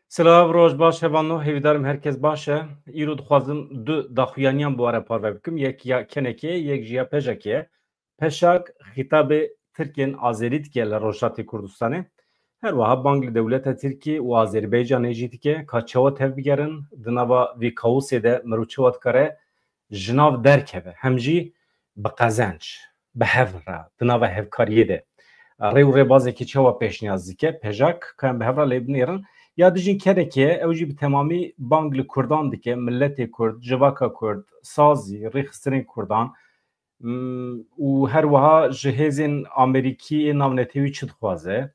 Silav roj baş hevano hevdarım herkes başe. İro dixwazim du daxuyaniyan bu ara parve bikim. Yek ya keneke, yek jiya pejake. Peşak hitabı Türkiye'nin Azerit gel Rojatı Kurdistan'ı. Her vaha Bangla Devleta Türkiye ve Azerbaycan jîdike kaçavat hev bigerin dinava vi kaosede meruçavat kare jinav derkeve. Hem jî bi qezanç, bi hevra, dinava hevkariye de. Rê û rêbazekî çawa pêşniyaz dike pejak kan bi hevra lê binêrin ya dijîn kereke ew jî bi temamî bang li Kurdan dike milletê Kurd, civaka Kurd, sazî, rêxistirên Kurdan û her wiha ji hêzên Amerîkî navnetewî çi dixwaze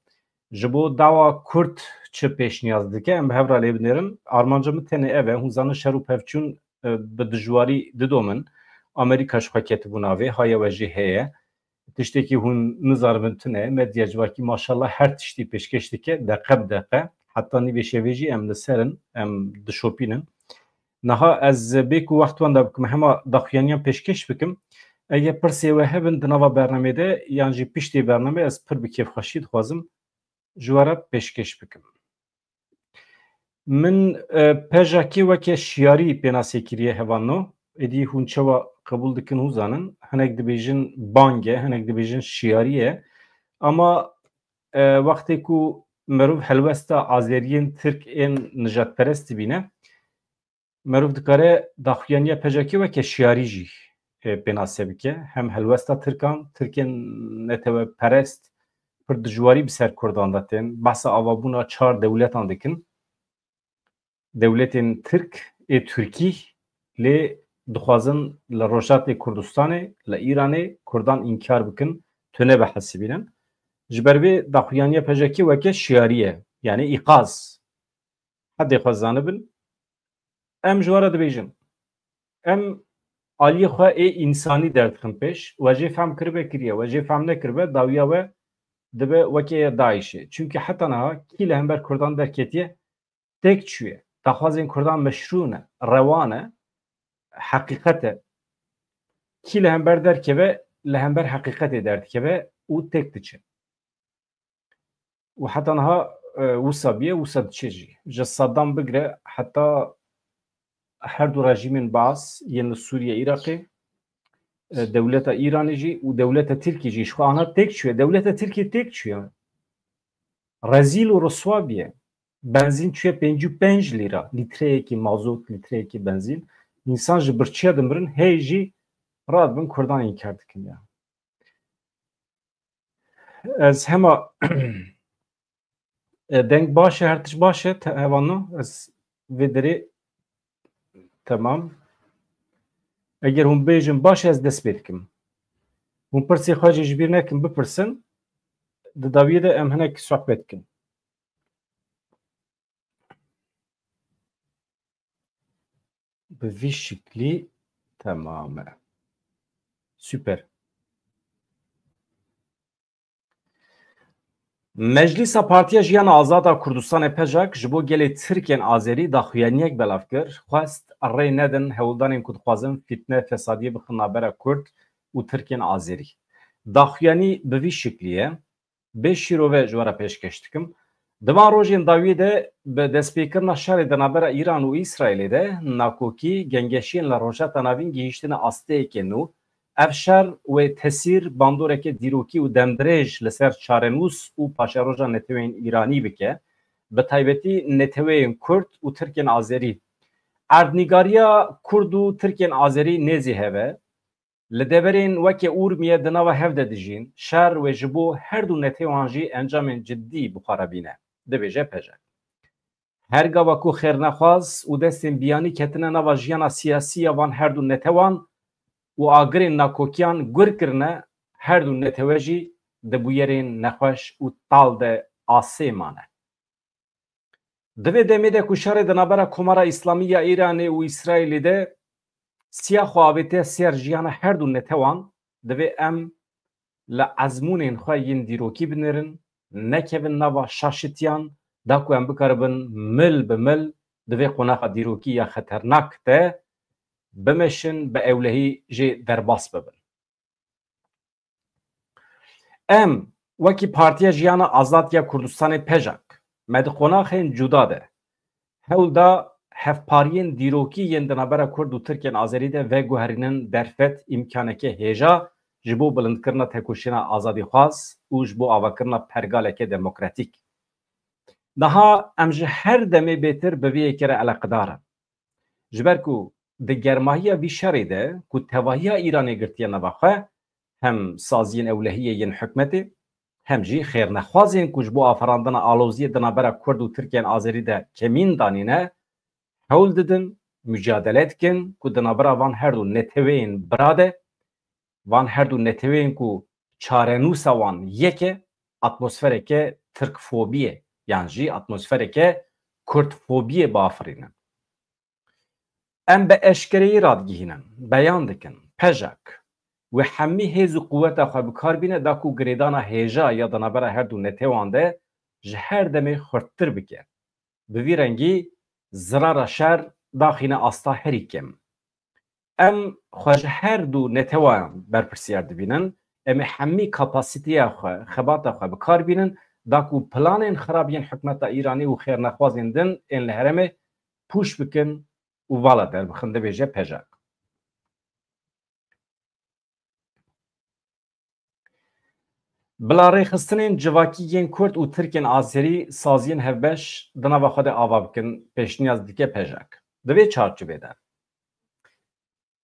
ji bo dawa Kurd çi pêşniyaz dike em bi hevra lê binêrin armanca min tenê ev e hûn zanin şer û pevçûn bi dijwarî didomin Amerîka ji xwe ketibû navê haya we jî heye tiştekî hûn nizarim tune medya civakî maşallah her tiştî pêşkeş dike deqe bi deqe heta nîvê şevê jî em li serin em dişopînin niha ez bêk û wext wan da bikim hema daxuyaniyan pêşkeş bikim eğer pirsê we hebin di nava bernamê de yan jî piştî bernamê ez pir bi kêfxweşî dixwazim ji we re pêşkeş bikim min pejekê weke şiyarî pênasê kiriye hevano êdî hûn çawa qebûl dikin hûn zanin hinek dibêjin bang e hinek dibêjin şiyarî ye ama wextê ku merov helwesta azeriyên Tirk ên nijadperest dibîne merov dikare daxuyaniya pejekê weke şiyarî jî pênasê bike hem helwesta Tirkan Tirkên netewperest pir dijwarî bi ser Kurdan de tên behsa avabûna çar dewletan dikin dewletên Tirk ê Tirkî lê dixwazin li Rojatê Kurdistanê li Îranê Kurdan înkar bikin tune behesibînin ji ber vê daxuyaniya pejekê weke şiyarî ye yani îqaz hedê xwe zanibin em ji we re dibêjin em aliyê xwe ê însanî derdixin pêş we jê fehm kiribe kiriye we jê fehm nekiribe dawiya we dibe wekê Daişê çünkü heta niha kî li hember Kurdan derketiye têk çûye daxwazên Kurdan meşrû ne rewan e heqîqet e kî li hember derkeve li hember heqîqetê derdikeve û têk diçe û heta niha wisa bîye wisa diçe jî ji Saddam bigire heta her du rejîmên Baas yên li Sûriye Iraqê dewleta Îranê jî û dewleta Tirkî jî ji xwe ana têk çûye dewleta Tirkî têk çûye rezîl û riswa bîye benzîn çûye 55 lîra lîtreyekî mazot lîtreyekî benzîn însan ji birçiya dimirin hê jî radibin Kurdan înkar dikin ya ez hema deng baş e her tişt baş e hevano ez vê derê temam eger hûn bêjin baş e ez dest pê dikim hûn pirsê xwe jî ji bîr nekin bipirsin di dawiyê de em hinek sohbet dikin bi vî şiklî temam e süper Meclisa Partiya Jiyana Azad a Kurdistanê Pejak ji bo gelê Tirkên Azerî daxuyaniyek belav kir xwest rê nedin hewldanên ku dixwazin fîtne fesadiyê bixin navbera Kurd û Tirkên Azerî daxuyanî bi vî şiklî ye bê şîrove ji we re pêşkeş dikim di van rojên dawiyê de bi destpêkirina şerê di navbera Îran û İsraîlê de nakokî gengeşiyên li rojata navîn gihîştine asteyekê nû ev şer wê tesîr bandoreke dîrokî û demdirêj li ser çarenûs û paşeroja netewên Îranî bike bi taybetî neteweyên Kurd û Tirkên Azerî erdnîgariya Kurd û Tirkên Azerî nêzî heve li deverên weke Urmiye di nava hev de dijîn şer wê ji bo her du netewan jî encamên ciddî bixwarabîne dibêje Pejak her gava ku xêrnexwaz û destên biyanî ketine nava jiyana siyasî ya van her du netewan û agirên nakokiyan gur kirine her du netewe jî di bûyerên nexweş û tal de asê mane divê demê de ku şerê di navbera Komara İslamî ya Îranê û İsraîlê de siya xwe avêtiye ser jiyana her du netewan divê em li ezmûnên xwe yên dîrokî binêrin nekevin nava şaşitiyan da ku em bikaribin mil bi mil divê qonaxa dîrokî ya xeternak de bimeşin bi ewlehî jê derbas bibin em wekî Partiya Jiyana Azad ya Kurdistanê Pejak me di qonaxên cuda de Hewlda hevpariyên dîrokî yên di navbera Kurd û Tirkiyên Azerî de veguherînin derfet îmkaneke hêja ji bo bilindkirina têkoşîna azadîxwaz û ji bo avakirina pergaleke demokratîk. Daha em ji her demê bêtir bi vê yekê re eleqidar in. Ji ber ku di germahiya vî şerê de ku tevahiya Îranê girtiye nava xwe hem saziyên ewlehiyê yên hikûmetê hem jî xêrnexwazên ku ji bo aferandina aloziyê di navbera Kurd û Tirkiyên Azerî de kemîn danîne hewl didin, mücadele dikin ku di navbera van her du neteweyên birade, van her du neteweyên ku çarenûsa wan yek e, atmosfereke Tirkfobiyê yan jî atmosfereke Kurdfobiyê biafirînin. Em bi eşkereyî radgihînin, beyan dikin, pejak ve hemî hêz û quweta xwe bi kar bîne da ku girêdana hêja ya di navbera her du netewan de ji her demê xurttir bike. Bi vî rengî zirara şer daxîne asta herî kem. Em xwe ji her du netewan berpirsiyar dibînin, em ê hemî kapasiteya xwe, xebata xwe bi kar bînin da ku planên xirab yên hikûmeta Îranî û xêrnexwazên din ên li herêmê pûç bikin û vala derbixin dibêje pejak. Bila rêxistinên civakî yên Kurd û Tirkên Azerî saziyên hevbeş di nava xwe de ava bikin, pêşniyaz dike pejak. Di vê çarçovê de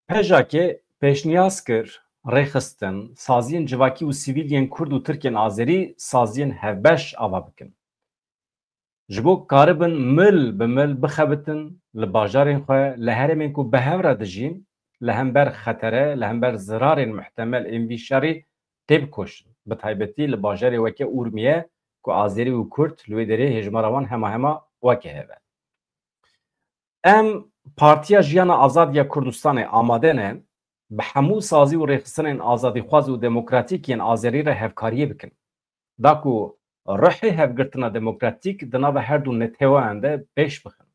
pejakê pêşniyaz kir rêxistin saziyên civakî û sivîl yên Kurd û Tirkên Azerî saziyên hevbeş ava bikin. Ji bo karibin mil bi mil bixebitin li bajarên xwe li herêmên ku bi hev re dijîn li hember xetere, li hember zirarên muhtemel ên vî şerî tê bikoşin. Bi taybetî li bajarê weke Urmiye ku Azerî û Kurd li wê derê hêjmara wan hema hema weke heve. Em Partiya Jiyana Azad ya Kurdistanê amade ne bi hemû sazî û rêxistinên azadîxwaz û demokratîk yên Azerî re hevkariyê bikin. Da ku rihê hevgirtina demokratîk di nava her du netewayan de pêş bixin.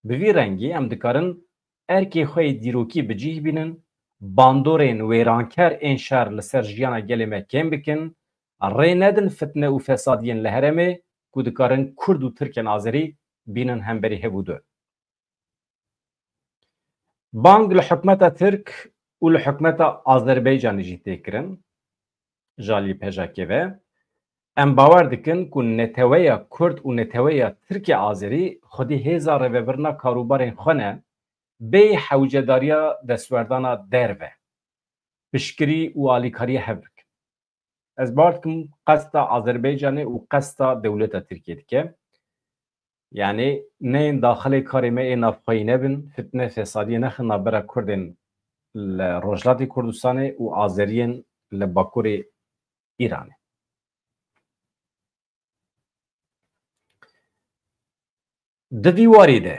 Bi vî rengî em dikarin erkê xwe yê dîrokî bi cih bînin, bandorên wêranker ên şer li ser jiyana gelê me kêm bikin, rê nedin fitne û fesadiyên li herêmê ku dikarin Kurd û Tirkên Azerî bînin hemberî hev û du. Bang li hikûmeta Tirk û li hikûmeta Azerbaycanê jî tê kirin, jalî pejakê ve, em bawer dikin ku neteweya Kurd û neteweya Tirkiye Azerî xwedî hêza rêvebirina karûbarên xwe ne bê hewcedariya destwerdana derve, piştgirî û alîkariya hev bikin. Ez bawer dikim qesta Azerbaycanê û qesta dewleta Tirkiye dike. Yani neyên daxilê karê me ê navxweyî nebin, fitne fesadiyê nexin navbera Kurdên li Rojhilatê Kurdistanê û Azeriyên li Bakurê Îranê. Di vî warê de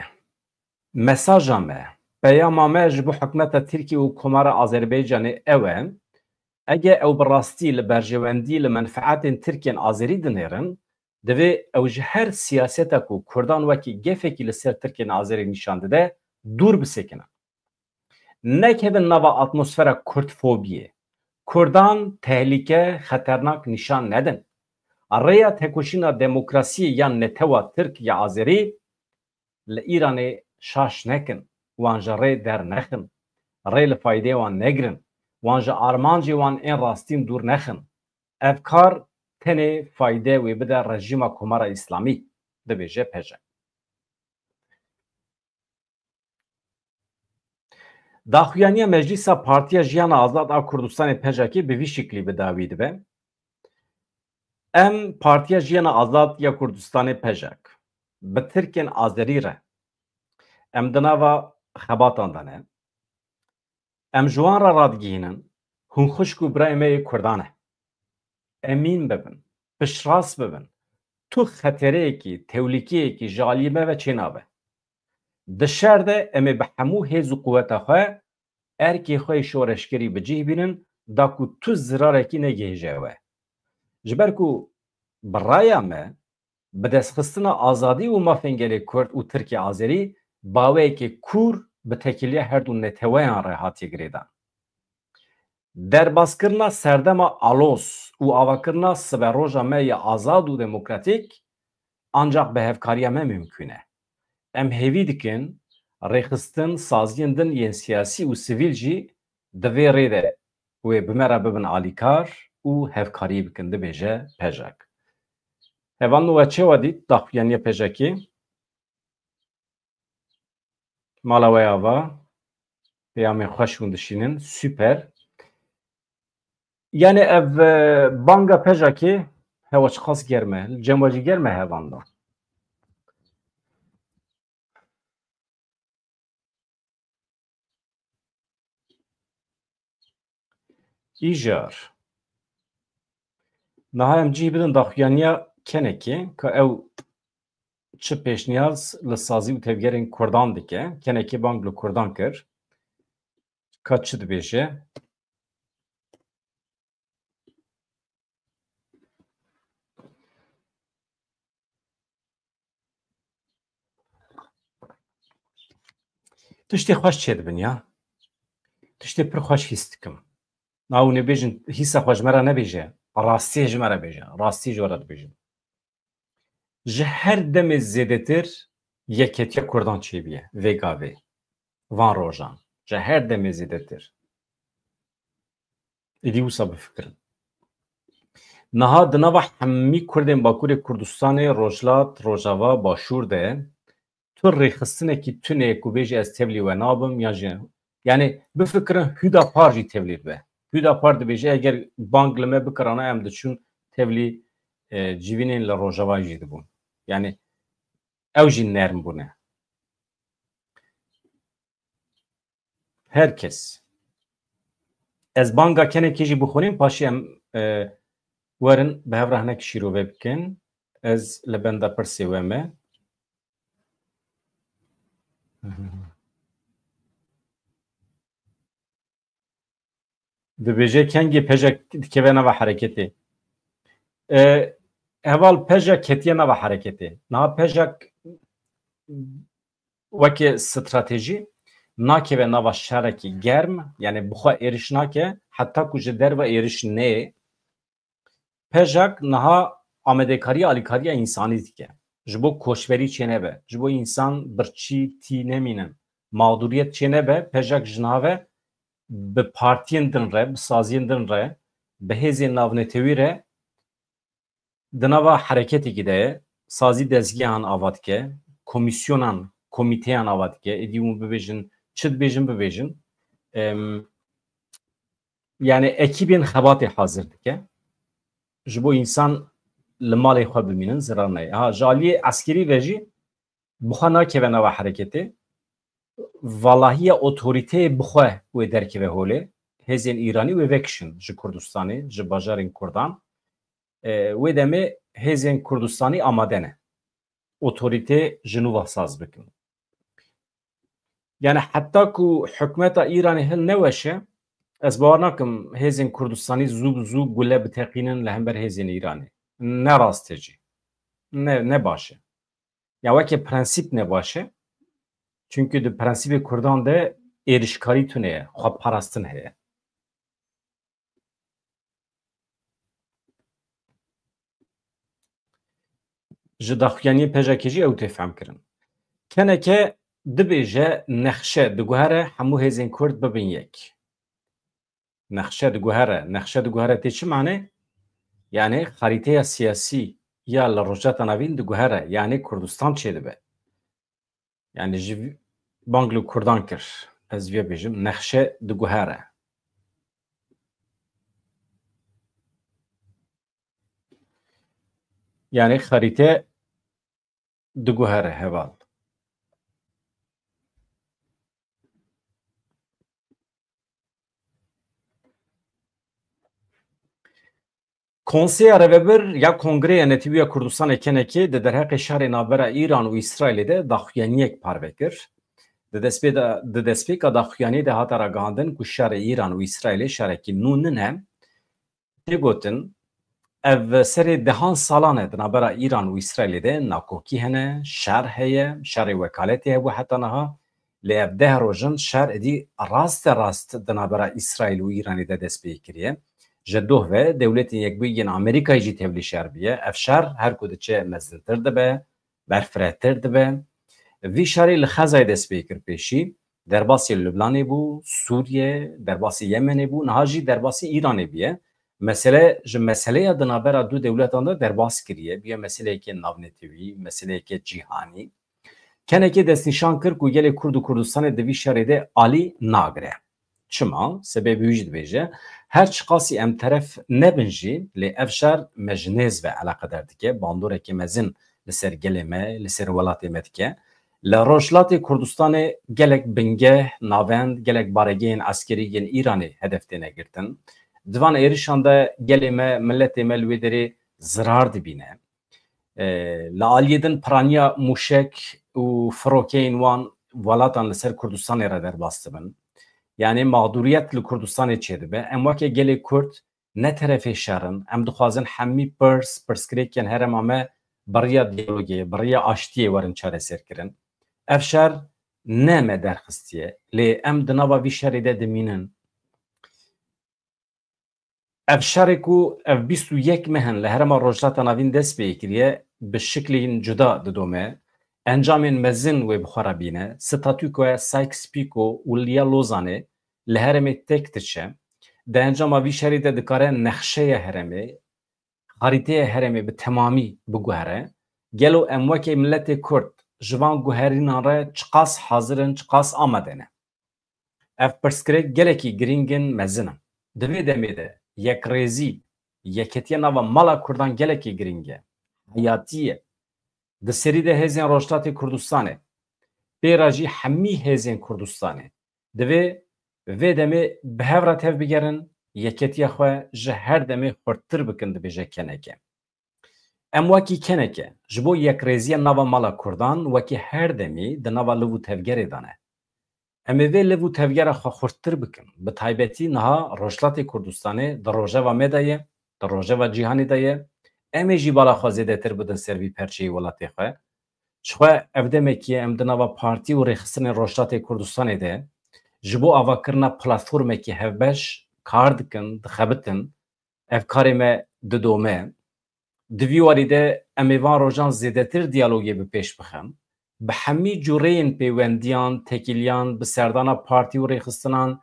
mesaja me, peyama me ji bo hikûmeta Tirkiye û Komara Azerbaycanê ew e, ege ew bi rastî li berjewendî li menfaetên Tirkiyên Azerî dinêrin, divê ew ji her siyaseta ku Kurdan wekî gefekî li ser Tirkiyên Azerî nîşan dide dûr bisekinin. Nekevin nava atmosfera Kurdfobiyê. Kurdan tehlike, xeternak nîşan nedin. Rêya tekoşîna demokrasiyê yan netewa Tirk ya Azerî li Îranê şaş nekin, wan ji rê dernexin, rê li faydê wan negirin, wan ji armancê wan ên rastîn dûr nexin. Ev kar tenê faydê wê bide rejîma Komara İslamî, dibêje pejak. Daxuyaniya Meclîsa Partiya Jiyana Azad a Kurdistanê pejakê bi vî şiklî bi dawî dibe. Em Partiya Jiyana Azad ya Kurdistanê pejak bi Tirkên Azerî re em di nava xebatan de ne. Em ji wan re radgihînin hûn xuşk û birayê me yê Kurdan e. Emîn bibin, piştrast bibin. Tu xetereyekî, tewlîkiyekî ji aliyê me ve çênabe. Di şer de em ê bi hemû hêz û quweta xwe erkê xwe yê şoreşkerî bi cih bînin da ku tu zirarekî negihêje we. Ji ber ku bi raya me bi destxistina azadî û mafên gelê Kurd û Tirkiye Azerî baweyekê kûr bi tekiliya her du neteweyan re hatiye girêdan. Derbazkirina serdema alos û avakirina siberoja me ya azad û demokratîk ancak bi hevkariya me mümkün e. em hêvî dikin rêxistin saziyên din yên siyasî û sivîl jî di vê rê de wê bimera bibin alîkar û hevkarî bikin, dibêje Pejak. Hevan we çêwa dît daxuyaniya Pejakê? Mala we ava peyamên xweş hûn dişînin, süper. Yani ev banga Pejakê hewa çi qas germ e, cem jî germ e hevan da. İjar. Niha em cih bidin daxuyaniya kenekê ka ew çi pêşniyaz li sazî û tevgerên Kurdan dike. Kenekê bang li Kurdan kir. Ka çi dibêje? Tiştê xweş çê dibin ya. Tiştê pir xweş hîs dikim. Naw nebêjin hîsa xwe ji me re nebêje. Rastiyê ji me re bêje. Rastî ji we re dibêjim. Ji her demê zêdetir yeketiya Kurdan çêbûye vê gavê. Van rojan. Ji her demê zêdetir. Êdî wisa bifikirin. Niha di nava hemî Kurdên Bakurê Kurdistanê Rojlat, Rojava, Başûr de tu rêxistinekî tunê ku bêje ez tevlî we nabim ya jî yani bifikirin Hüdapar jî tevlî dibe. Hüdapar dibêje eger bang li me bikirane em diçûn tevlî civînên li Rojava jî dibûn. Yani ew jî nerm bûne. Herkes. Ez banga kenekê jî bixwînim paşê em werin bi hev re hinek şîrove bikin. Ez li benda pirsê we me dibêje kengê Pejak dikeve nava hereketê. Heval Pejak ketiye nava hereketê. Niha Pejak wekî stratejî nakeve nava şerekî germ yani bixwe êriş nake heta ku ji derve êriş neyê. Pejak niha amedekariya alîkariya însanî dike. Ji bo koçberî çênebe. Ji bo însan birçî tî nemînin. Mağduriyet çênebe Pejak ji nave bi partiyên din re, bi saziyên din re, bi hêzên navnetewî re di nava hereketê de ye sazî dezgehan ava dike, komîsyonan, komîteyan ava dike, êdî hûn bibêjin, çi dibêjin bibêjin. Yani ekîbên xebatê hazir dike. Ji bo însan li malê xwe bimînin zirar neye. Ha ji aliyê eskerî ve jî bixwe nakeve nava hereketê. Valahiya otoriteyê bixwe wê derkeve holê. Hêzên Îranî wê vekişin ji Kurdistanê, ji bajarên Kurdan. Wê demê hêzên Kurdistanî amade ne. Otorîtê ji nû ve saz bikin. Yani heta ku hikûmeta Îranê hin neweşe, ez bawer nakim hêzên Kurdistanî zû bi zû gule biteqînin li hember hêzên Îranê. Ne rast e cî. Ne baş e. Ya wekî prensîp ne baş e. Çünkü di prensîpê Kurdan de êrişkarî tune ye, xweparastin heye. Ji daxuyaniyê Pejakê jî ew tê fehm kirin. Keneke dibêje nexşe diguhere hemû hêzên Kurd bibin yek. Nexşe diguhere. Nexşe diguhere tê çi mane? Yani xarîteya siyasî ya li rojata navîn diguhere. Yani Kurdistan çê dibe. Yani ji bang li Kurdan kir. Ez vê bêjim nexşe diguhere. Yani xarîte diguhere heval. Konseya Revebir ya Kongreya Netîbiya Kurdistanê kenekê di derheqê şerê navbera Îran û İsraîlê de daxuyaniyek parve kir. Di destpêka daxuyaniyê de hata ragihandin ku şerê Îran û İsraîlê şerekî nû nin he. Tê gotin ev serê dehan salan e di navbera Îran û İsraîlê de nakokî hene, şer heye, şerê wekaletê hebû heta niha. Lê ev 10 rojin şer êdî rast di navbera İsraîl û Îranê de dest pê kiriye. Ji doh ve dewletên Yekbûyî Amerîkayê jî tevlî şer bûye. Ev şer her ku diçe mezintir dibe, berfirehtir dibe. وی شاری لخزای دست بیکر پیشی درباسی لبنانی بو، سوریه، درباسی یمنی بو، نهاجی درباسی ایرانی بیه. مسئله دنابرا دو دولتان دا درباس کریه بیه مسئله که ناونتیوی، مسئله که جیهانی. کنه که دست نشان کرد که گل کرد و کردستان دوی شاری ده عالی ناگره. چما؟ سبب وجود بیجه هر چقاسی ام طرف نبنجی لی افشار مجنز و علاقه دردکه باندوره که مزن لسر گلمه لسر ولاتی مدکه لروجلات کردستان گلک بنگه ناوند گلک بارگین عسکری گل ایرانی هدفته نگرتن دوان ایرشان ده گلمه ملت ملوی داری زرار دبینه لعالیدن پرانیا موشک و فروکین وان ولاتان لسر کردستان را در باسته بن yani mağduriyet li Kurdistanê çêdibe em weke gelê Kurd ne terefê şerin em dixwazin hemî pirskirêkên herêma me beriya diyalogê beriya aştiyê werin çareserkirin ev şer ne me derxistiye lê em di nava vî şerê de dimînin ev şerê ku ev 21 mehin li herêma Rojhilata Navîn dest pê kiriye bi şiklên cuda didome encamên mezin wê bixwara bîne statûkoya Sykes-Picot û Liya Lozanê li herêmê tek diçe di encama vî şerê de dikare nexşeya herêmê xarîteya herêmê bi temamî biguhere gelo em wekê milletê Kurd ji van guherînan re çiqas hazirin çiqas amade ne ev pirskirêk gelekî giringin mezin in di vê demê de yekrêzî yeketiya nava mala Kurdan gelekî giring e hayatî ye di serî de hêzên Rojhilatê Kurdistanê pêra jî hemî hêzên Kurdistanê divê vê demê bi hev re tev bigerin yeketiya xwe ji her demê xurttir bikin dibêje keneke em wekî keneke ji bo yekrêziya nava mala Kurdan wekî her demî di nava liv û tevgerê de ne em ê vê liv û tevgera xwe xurttir bikin bi taybetî niha Rojhilatê Kurdistanê di rojeva me de ye di rojeva cîhanê de ye em ê jî bala xwe zêdetir bidin ser vî perçeyî welatê xwe çixwe ev demekî ye em di nava partî û rêxistinên Rojhilatê Kurdistanê de ji bo avakirina platformekî hevbeş kar dikin dixebitin ev karê me didome di vî warî de em ê van rojan zêdetir diyalogê bi pêş bixin bi hemî cûreyên pêwendiyan tekîliyan bi serdana partî û rêxistinan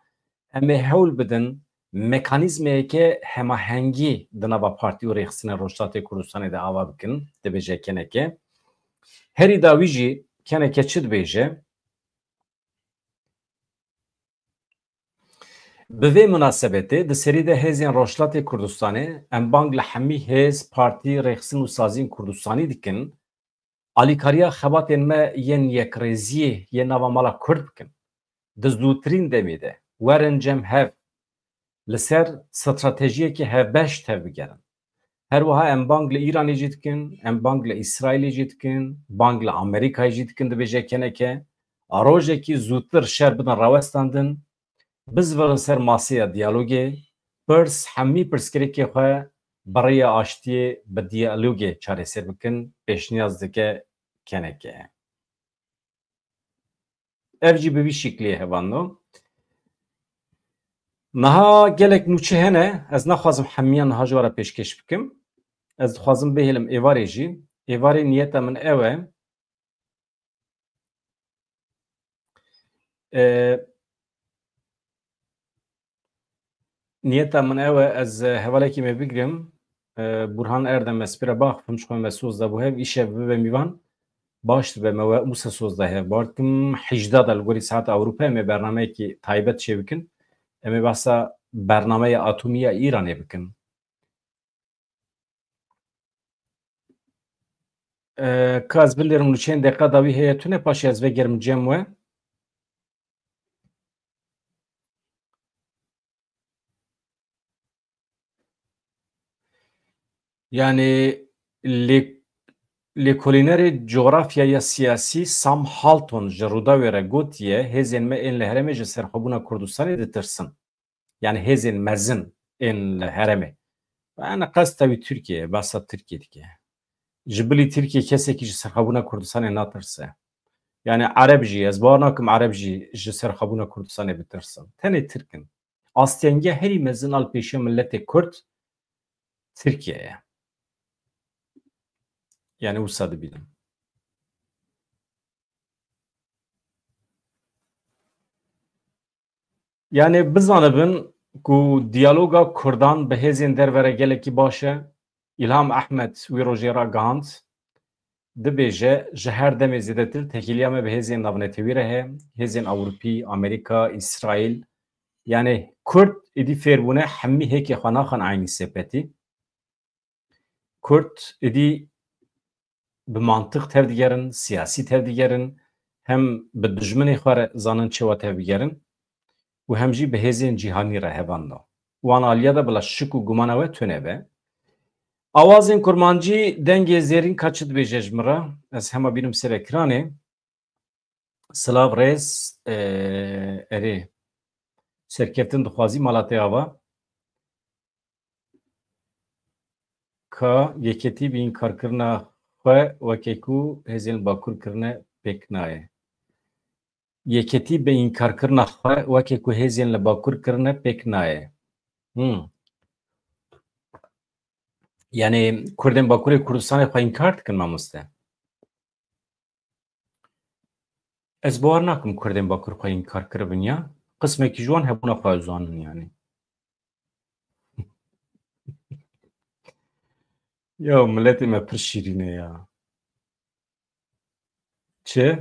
em ê hewl bidin mekanîzmeyeke hemahengî di nava partî û rêxistinên Rojhilatê Kurdistanê de ava bikin dibêje keneke herî da wî jî keneke çi dibêje bi vê münasebetê di serî de hêzên Rojhilatê Kurdistanê em bang li hemî hêz partî rêxistin û saziyên Kurdistanî dikin alîkariya xebatên me yên yekrêziyê yên nava mala Kurd bikin di zûtirîn demê de werin cem hev li ser stratejiyekî hevbeş tev bigerin her wiha em bang li Îranê jî dikin em bang li İsraîlê jî dikin bang li Amerîkayê jî dikin dibêje keneke rojekî zûtir şer bidin rawestandin bizverin ser masaya diyalogê pirs hemî pirskirêkê xwe beriya aştiyê bi diyalogê çareser bikin pêşniyaz dike keneke ev jî bi vî şekliyê hevano niha gelek nûçe hene ez naxwazim hemiyan niha ji wara pêşkêş bikim ez dixwazim bihêlim êvarê jî êvarê niyeta min ew e niyeta min ew e ez hevalekî me bigirim Burhan Erdem ez pîra baxivim ji xwe me soz dabû hev îşev bibe mîvan baş dibe me we wisa soz da hev bar dikim 18 da li gorî saeta Ewropayê me bernameyekî taybet çê bikin em ê behsa bernameya atomî ya Îranê bikin ka ez bilêrim nûçeyên deqa da wî heye tune paşê ez vegerim cem we yani lêkolînerê coğrafyaya siyasî Sam Halton ji Rûdawê re gotiye hêzên me ên li herêmê ji serxwebûna Kurdistanê ditirsin yani hêzên mezin ên li herêmê yani qesta wî Tirkiye behsa Tirkiye dike ji bilî Tirkiye kesekî ji serxwebûna Kurdistanê natirse yani Ereb jî ez bawer nakim Ereb jî ji serxwebûna Kurdistanê bitirsin tenê Tirkin astengeh herî mezin al pêşiya milletê Kurd Tirkiye ye yani wisa dibînim Yani bizanibin ku diyaloga Kurdan bi hêzên dervere gelekî baş e. İlham Ahmed wî rojê ra gihand dibêje ji her demê zêdetir tekiliya me bi hêzên navnetewî re heye, hêzên Ewropî, Amerîka, İsraîl. Yani Kurd êdî fêrbûne hemî hêkê xwe naxin aynî sepetî. Kurd êdî bi mantık tev digerin, siyasî tev digerin, hem bi dijminê xwe re zanin çawa tev bigerin û hem jî bi hêzên cîhanî re hevan da. Wan aliya da bila şik û gumana we tune be. Awazên kurmancî dengê zêrîn ka çi dibêje ji min re? Ez hema bînim ser ekranê. Silav rêz erê serkeftin dixwazî malatê ava ka yeketî bi înkarkirina xwe wekî ku hêzên li Bakur kirine pêk nayê. Yeketî bi înkarkirina xwe wekî ku hêzên li Bakur kirine pêk nayê. Yani Kurdên Bakurê Kurdistanê xwe înkar dikin mamoste. Ez bawer nakim Kurdên Bakur xwe înkar kiribin ya. Qismekî ji wan hebûna xwe zanin yani. Ya milletê me pir şîrîn e ya. Çi?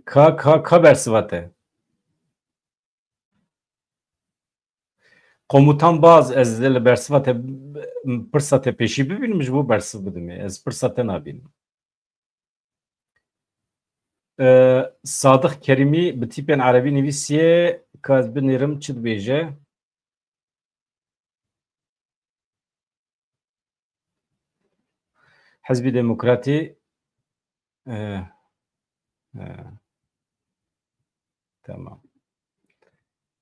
Ka bersivat e. Komutan baz ez li bersivatê pirsatê pêşî bibînim ji bo bersiv bidim ê. Ez pirsate nabînim. Sadık Kerimî bi tîpên erebî nivîsiye ka ez binêrim çi dibêje? Hezbî Demokratî tamam.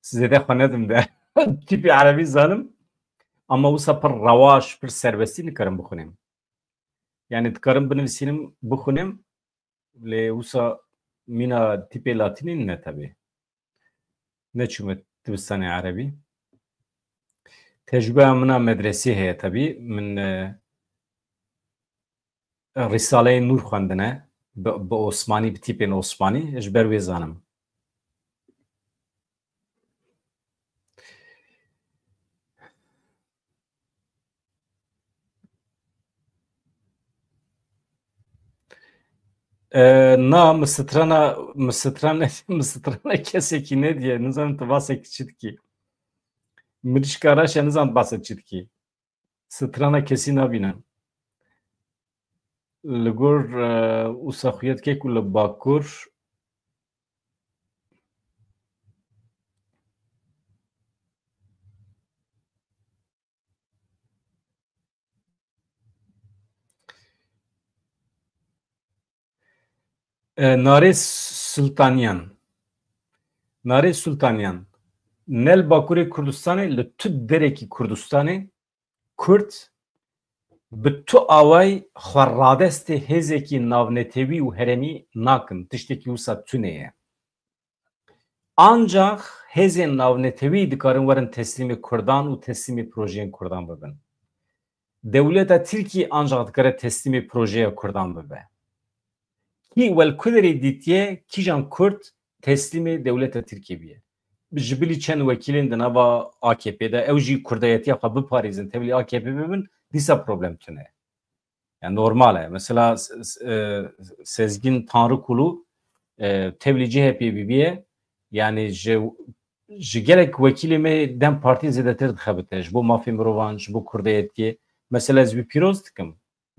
Zêde xwe nedim de tîpê erebî zanim ama wisa pir rewaş pir serbestî nikarim bixwînim. Yani dikarim binivîsînim bixwînim lê wisa mîna tîpê latînî ne tevî. Neçûme dibistanê erebî. Tecrübeya min a medresî heye tevî. Min Risaleyê Nur xwendine bi Osmanî bi tîpên Osmanî ji ber wê zanim. Na mistrana kesekî ne diye nizanim tu basekî çi dikî. Mirîşka reşa nizanim basê çi dikî. Strana kesî nabînim. Li gor wisa xuya dike ku li Bakur Narê Sultaniyan ne li Bakurê Kurdistanê li tu derekî Kurdistanê Kurd bi tu away xwe radestê hêzekî navnetewî û heremî nakin. Tiştekî wisa tune ye. Ancak hêzên navnetewî dikarin werin teslîmê Kurdan û teslîmê projeyên Kurdan bibin. Dewleta Tirkî ancak dikare teslîmê projeya Kurdan bibe. Ki welkulerê dîtiye kîjan Kurd teslîmê dewleta Tirkî biye. Ji bilî çend wekîlên di nava AKP'de ew jî kurdayetiya xwe biparêzin tevlî AKP bibin dîsa problem tune. Yani normal e. Mesela Sezgin Tanrıkulu tevlî CHP bibiye yani ji gelek wekîlê me dem partî zêdetir dixebite ji bo mafê mirovan ji bo kurdayetiyê. Mesela ez wî pîroz dikim.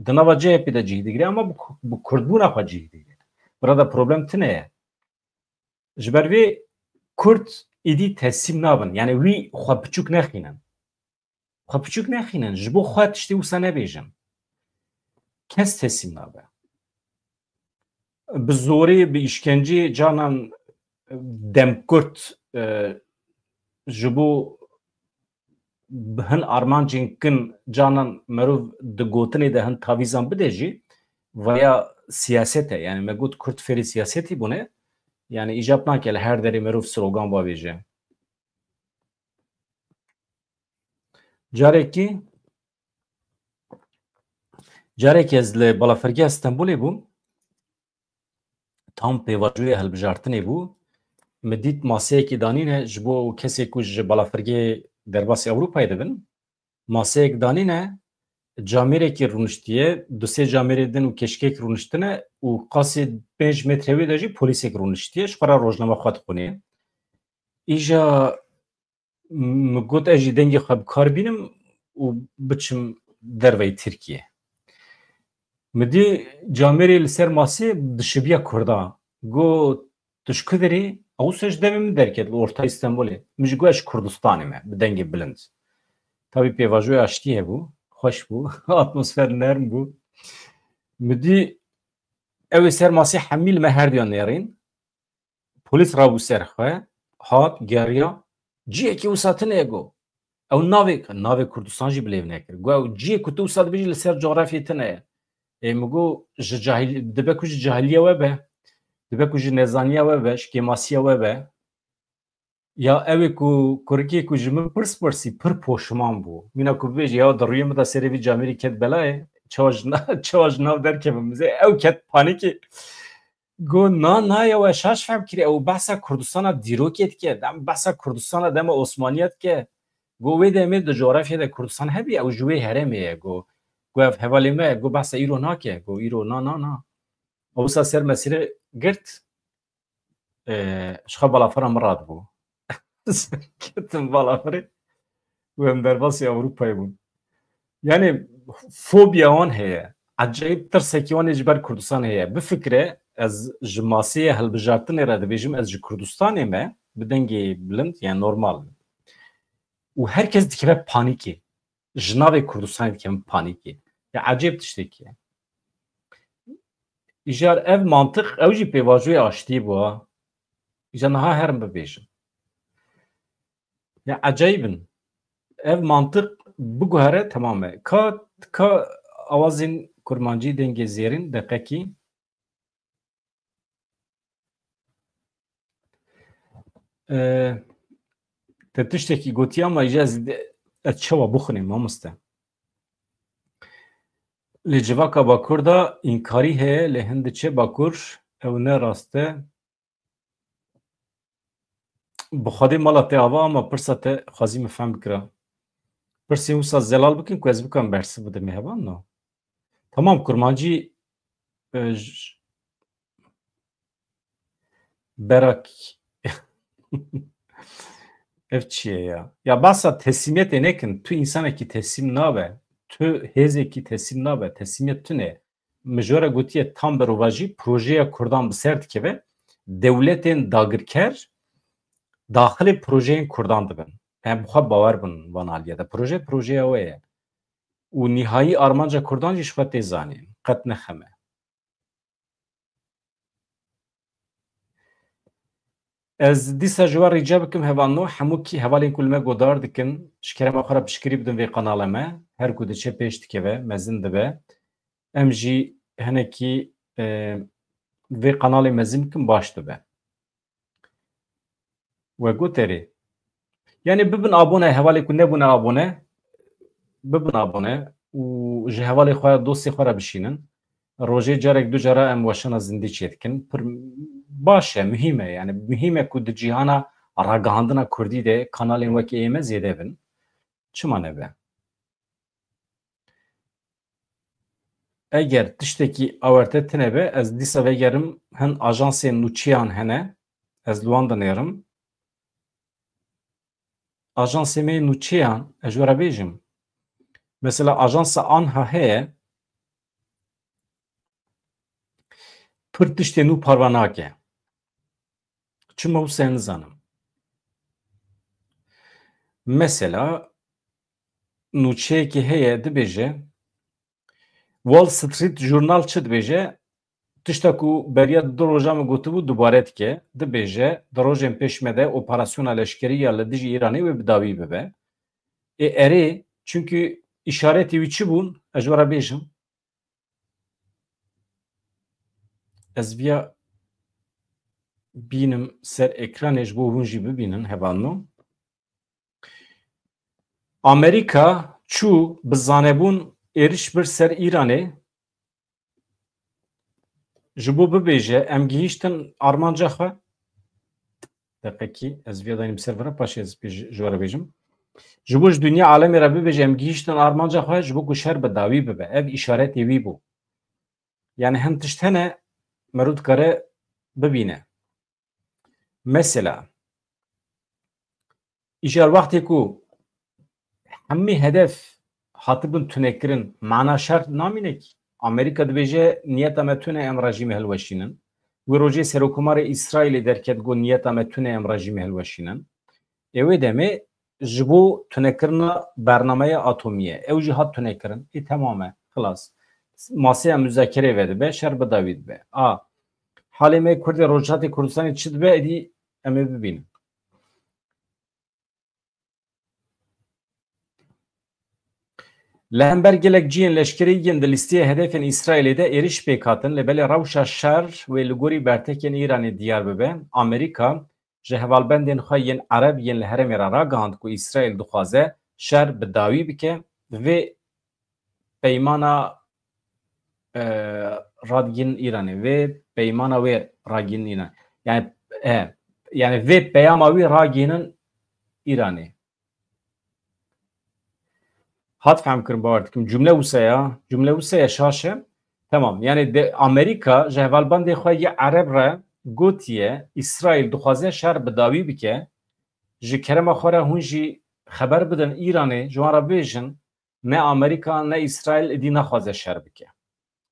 Di nava CHP'de cih digire ama bu Kurdbûna xwe cih digire. Burada problem tune ye. Ji ber vê Kurd êdî teslîm nabin. Yani wî xwe piçûk nexînin. Xwe piçûk nexînin. Ji bo xwe tiştê wisa nebêjin. Kes teslîm nabe. Bi zorê bi îşkenceyê canan Demkurd ji bo hin armancên kin canan merov di gotinê de hin tavîzan bide jî veya siyaset e. Yani me got Kurd fêrî siyasetî bûne. Yani icap nake li her derê merov slogan bavêje. Carekê ez li Balafirgeha Stenbolê bûm. Tam pêvajoyê hilbijartinê bû. مدید ماسەیەکی دانینە ji bo kesek ku ji balafirgê derbasî Ewropayê dibin maseyek danîne camereke rûniştiye du sê camerê din û keşkek rûniştine û qasê 5 metre wê de jî polîsek rûniştiye ji xwe re rojname xwe dixwîne. Îja min got ez jî dengê xwe bi kar bînim û biçim derveyê Tirkiye. Mi dî camerê li ser masê dişibiya Kurda got tu ji ku derê Awsa ji devê min derket li Orta İstanbulê min ji got ez ji Kurdistanê me bi dengê bilind. Tabii pêvajoya aştî hebû, xweş bû, atmosfer nerm bû. Mi dî ew ê ser masê hemî li me her duyan nêrîn. Polîs rabû ser xwe, hat geriya ciyekî wisa tune got. Ew navê Kurdistan jî bilêv nekir. Got ew ciyê ku tu wisa dibêjî li ser coğrafyê tune ye. Mi got ji dibe ku ji cahiliya we be, dibe ku ji nezaniya we be, ji kêmasiya we be. Ya evê ku Kurikê ku ji min pirsî pir poşman bû. Mîna ku bibêje ya di rûyê min de serê vî camerî ket belayê çawa ji nav derkeve mizê ew ket panîkê. Got na ya we şaş fehm kiriye ew behsa Kurdistana dîrokê dike dem behsa Kurdistana dema Osmaniye dike. Got wê demê di coğrafyê de Kurdistan hebî ew ji wê herêmê ye got ev hevalê me got behsa îro nake got îro na. Wisa ser mesîrê girt ji xwe balafira min radibû. Ketim balafirê û em derbasî Ewropayê bûn. Yani fobya wan heye. Acayip tirsekî wan ê ji ber Kurdistanê heye. Bifikre ez ji maseyê hilbijartinê re dibêjim ez ji Kurdistanê me bi dengê bilind yani normal. Û herkes dikeve panîkê. Ji navê Kurdistanê dikevin panîkê. Ya acayip tiştekî ye. Îjar ev mantık ew jî pêvajoya aştî bû. İja niha herim bibêjim. Ya acayibin. Ev mantık biguhere tamam e. Ka awazên kurmancî dengê zêrin deqekî te tiştekî gotiye ama îja ez çawa bixwînim mamoste. Li civaka Bakur da înkarî heye li hin diçe Bakur ew ne rast e. Bi xwedê mala te ava ama pirsa te xwazî min fehm bikira. Pirsê wisa zelal bikin ku ez bikim bersiv bidim hevan no. Tamam kurmancî berak ev çi ye ya? Ya bahsa teslimiyetê nekin tu însanekî teslim nabe tu hêzekî teslim nabe teslimiyet tune min ji we re gotiye tam berovajî projeya Kurdan bi ser dikeve dewletên dagirker daxilê projeyên Kurdan dibin. Em bi xwe bawer bin van aliyê de projeya we ye. Û nihayî armanca Kurdan jî ji xwe tê zanîn. Qet nexeme. Ez dîsa ji we rîca bikim hevano hemû kî hevalên ku li me godar dikin ji kerema xwe re piştgirî bidin vê kanala me her ku diçe pêş dikeve mezin dibe em jî hinekî vê kanalê mezin bikin baş dibe. We goterê yani bibin abone hevalê ku nebûne abone bibin abone û ji hevalê xwe dosê xwe re bişînin. Rojê carek du cara em weşana zindî çê dikin. Pir baş e mühim e yani mühim e ku di cîhana ragihandina Kurdî de kanalên wekî ême zêde bin. Çima nebe? Eger tiştekî awerte tune be ez dîsa vegerim hin ajansên nûçiyan hene ez li wan dinêrim. Ajansê me nûçiyan ez ji we re bêjim. Mesela ajansa Anha heye pir tiştên nû parve nake. Çima wisa nizanim. Mesela nûçeyekî heye dibêje Wall Street Journal çi dibêje tişta ku beriya du roja min gotibû dubare dike dibêje di rojên pêş me de operasyona leşkerî ya li dijî Îranê wê bi dawî bibe. Erê çünkü îşaretê wî çi bûn ez ji we re bêjim ez vîya bînim ser ekranê ji bo hûn jî bibînin hevano. Amerîka çû bi zanebûn êriş bir ser Îranê ji bo bibêje em gihîştin armanca xwe دقیقی از ویدانیم سرور پاش از جوار بیجم جبوش دنیا عالمی را ببیجم گیشتن آرمانجا خواه جبو گوشر به داوی ببه اف اشارتی وی بو yani hem tiştene merud kare bibîne mesela îjar wextê ku hemî hedef hatibin tunekirin mana şer namîne ki Amerîka dibêje niyeta me tune em rejîmê hilweşînin wê rojê Serokkomarê İsraîlê derket got niyeta me tune em rejîmê hilweşînin ewê demê ji bo tunekirina bernameya atomî ew jî hat tunekirin temam e xilas masaya müzakerê ve dibe şer bi dawî dibe a halê me Kurdê Rojhilatê Kurdistanê çi dibe êdî em ê bibînin li hember gelek ciyên leşkerî yên di lîsteyê hedefên İsraîlê de êriş pêk hatin li belê rewşa şer wê li gorî bertekên Îranê diyar bibe Amerîka ji hevalbendên xwe yên Ereb yên li herêmê re ragihand ku İsraîl dixwaze şer bi dawî bike vê peymana radgin İranê vê peymana wê ragînin İran yani vê peyama wî ragînin İranê hat femkirin bawer dikim cümle wisa şaş e tamam yani de Amerika ji hevalbendê xwe yê Ereb re gotiye İsraîl dixwaze şer bi dawî bike ji kerema xwe re hûn jî xeber bidin İranê ji wan re bêjin ne Amerika ne İsraîl êdî naxwaze şer bike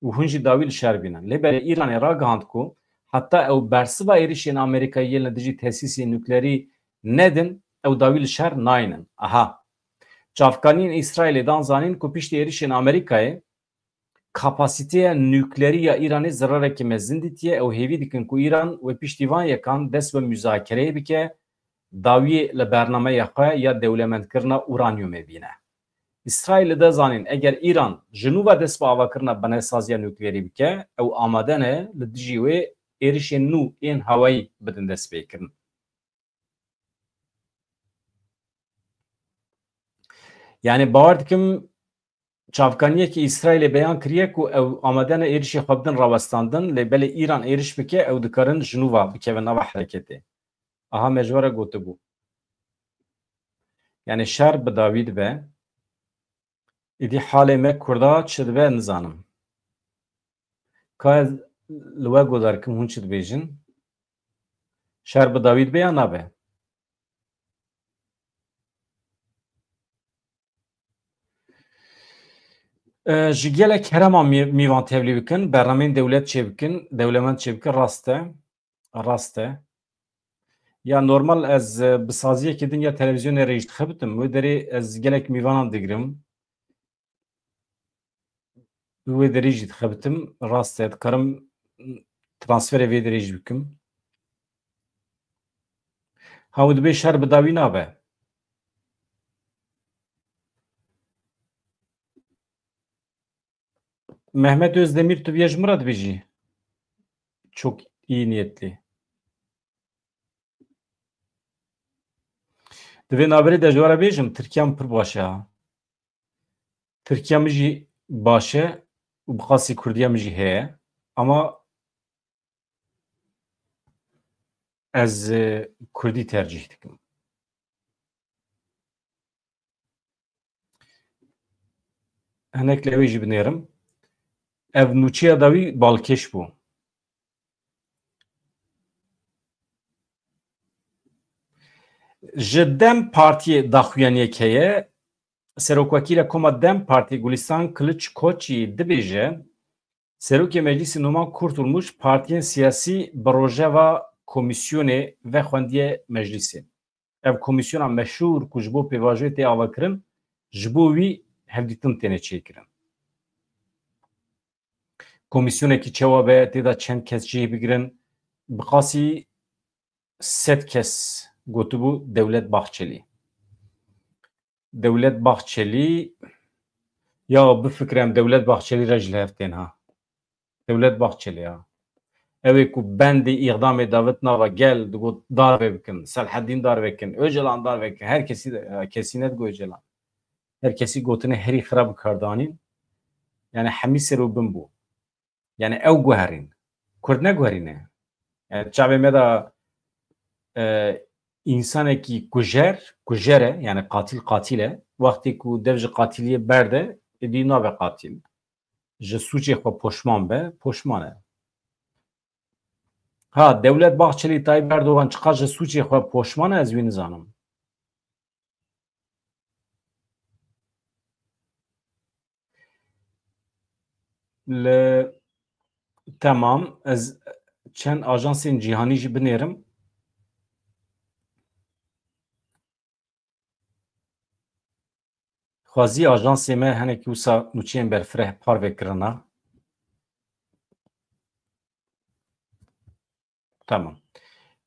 û hûn jî dawî li şer bînin lêberê İranê ragihand ku heta ew bersiva êrişên Amerîkayê yên li dijî tesîsên nuklerî nedin ew dawî li şer nayînin aha çavkanîn İsraîlê dan zanîn ku piştî êrişên Amerîkayê kapasiteya nuklerî ya Îranê zirarekî mezin dîtiye ew hêvî dikin ku İran wê piştîvan yekan dest bi müzakereyê bike dawiyê li bernameya xwe ya dewlemendkirina uranyumê bîne İsraîlê de zanîn eger İran ji nû ve dest bi avakirina benesaziya nuklerî bike ew amade ne li dijî wê êrişên nû ên hewayî bidin dest pêkirin yani bawer dikim çavkaniyekî İsraîlê beyan kiriye ku ew amade ne êrişê xwe bidin rawestandin lê belê İran êriş bike ew dikarin ji nû ve bikevin nava hereketê aha me ji we re gotibû yani şer bi dawî dibe êdî halê me Kurda çi dibe nizanim ka ez li we gudarkim hûn çi dibêjin şer bi dawî dibe ya nabe ji gelek herema mîvan tevlî bikin bernameyên dewlet çêbikin dewlemend çêbikin rast e ya normal ez bi saziyekê din ya televizyonê re jî dixebitim wê derê ez gelek mîvanan digirim wê derê jî dixebitim rast e dikarim transferê vê derê jî bikim hewî dibe şer bi dawî nabe Mehmet Özdemir tu ji min re dibêjî çok iyi niyetli di vê naberê de ji we re bêjim Tirkiye min pir baş e ha Tirkiye min jî baş e û bi qasî Kurdiya min jî heye ama ez Kurdî tercih dikim hinek li wê jî binêrim ev nûçeya dawî balkêş bû ji Dem Partiyê daxuyaniyek heye Serokwekîla Koma Dem Partî Gulistan Kiliçkoçî dibêje Serokê Meclîsê Numan Kurtulmuş partiyên siyasî bi rojeva komîsyonê vexwendiye meclîsê ev komîsyona meşhûr ku ji bo pêvajiyê tê avakirin ji bo wî hevdîtin têne çêkirin komisyonekî çawa be têda çend kes cihê bigirin bi qasî 100 kes gotibû Dewlet Bahçelî Dewlet Bahçelî ya bifikirem Dewlet Bahçelî re ji li hev tên ha Dewlet Bahçelî ya ew ê ku bendê îqdamê Davit Nava gel digot dar vebikin Selhedîn dar vekin Öcalan dar vekin her kesî ne digo Öcalan her kesî gotine herî xira bikardanîn yani hemî serobin bû yani ew guherîn Kurd ne guherîne yani çavê me da insanekî kujer e yani katil e wextê ku dev ji qatiliyê berde êdî nabe qatil. Ji suçê xwe poşman be, poşman e. Ha Devlet Bahçeli Tayyip Erdoğan çıkar ji suçê xwe poşman e ez wî nizanim. Li Tamam ez çend ajansên cîhanî jî binêrim. Xwazî ajansê me hinekî wisa nûçeyên berfireh parve kirina. Tamam.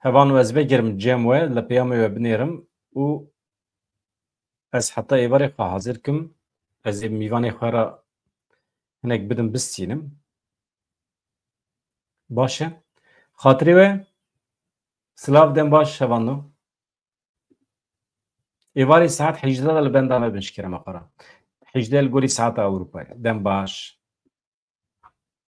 Hevan û ez vegirim cem we li peyamê we binêrim û ez heta êvarê xwe hazir kim. Ez ê mîvanê xwe ra hinek bidim bistînim. Baş e. Xatirê we silav dem baş hevano. Êvarê saet 18 li benda me bin ji kerema xwe re. 18 li gorî saeta Ewropayê. Dem baş.